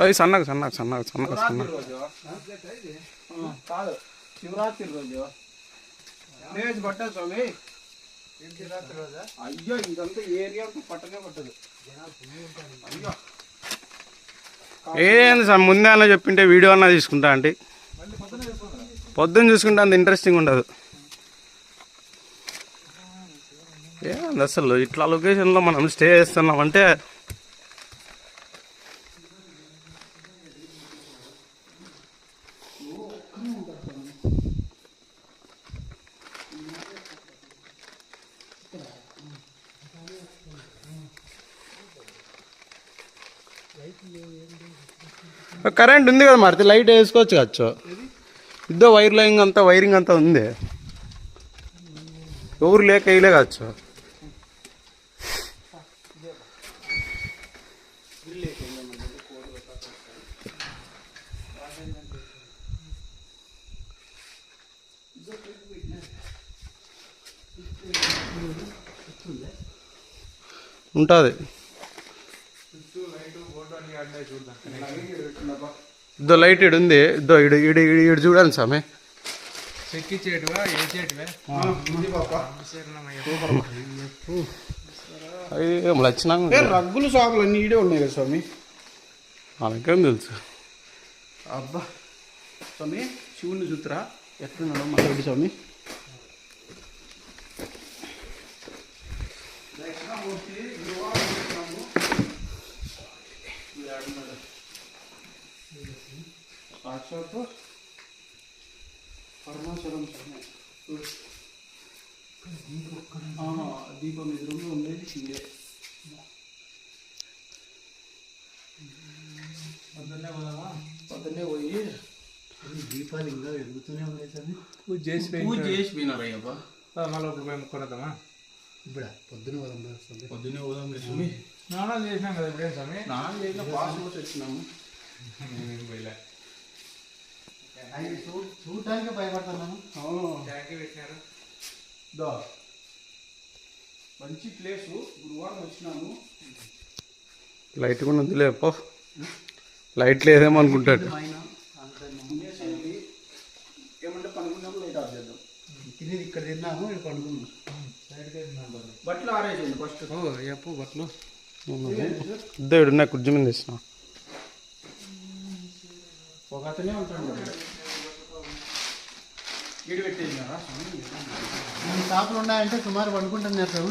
అది సన్నగా సన్నగా సన్నగా సన్నగా సన్నగా కాదు శివరాత్రి రోజు లేదు పట్టదు స్వామి. అయ్యో ఇదంతా ఏరియా పట్టనే పట్టదు. అయ్యో ఏంది సార్ ముందే అన్న చెప్పింటే వీడియో అన్నా తీసుకుంటా అంటే పొద్దున్న చూసుకుంటే అంత ఇంట్రెస్టింగ్ ఉండదు. ఏంది అసలు ఇట్లా లొకేషన్లో మనం స్టే చేస్తున్నామంటే కరెంట్ ఉంది కదా మరి లైట్ వేసుకోవచ్చు కాచ్చు. ఇద్దో వైరింగ్ అంతా ఉంది. ఎవరు లేక వేయలే కాచ్చు. ఉంటుంది ఇద్దో లైట్ ఇడు ఉంది. ఇద్దో ఇడు ఇడు ఇడు చూడండి స్వామి. వచ్చినాక రగ్గులు షాపులు అన్నీ ఈడే ఉన్నాయి కదా స్వామి. మనకేం తెలుసు. అబ్బా స్వామి శివుని చూతురా ఎట్లున్నాడో మాట్లాడి స్వామి. సాక్షాత్తు పరమేశ్వరం స్వామి. దీపం ఎదురుగా ఉండేది శివుడే. పొద్దున్నే పోయి దీపాలు ఇంకా వెలుగుతూనే ఉన్నాయి సార్. పూజ చేసి పోయినారయ్యబ్బా. మళ్ళీ ఇప్పుడు మేము కొడతామా? ఇప్పుడు పొద్దున్నే పోదాం స్వామి. స్నానాలు చేసినాం కదా ఇప్పుడే స్వామి. స్నానం చేసిన పాస్ వచ్చినాము. చూడటానికి భయపడుతున్నాము. మంచి ప్లేసు. గురువారం వచ్చినాము. లైట్ కూడా ఉంది లేపో. లైట్ లేదేమో అనుకుంటాడు. ఏమంటే పనుకున్నప్పుడు లైట్ ఆఫ్ చేద్దాం. తినేది ఇక్కడ తిన్నాము, ఇక్కడ పనుకున్నాం. బట్టలు ఆరేసేయండి ఫస్ట్. చెప్పు బట్టలు ఇద్దరు ఉన్నాయి కుర్జీ మీద వేసిన. ఒక అతనే ఉంటాడు. ఈడు పెట్టేసినారా? షాపులు ఉన్నాయంటే సుమారు పనుకుంటున్నారు సార్.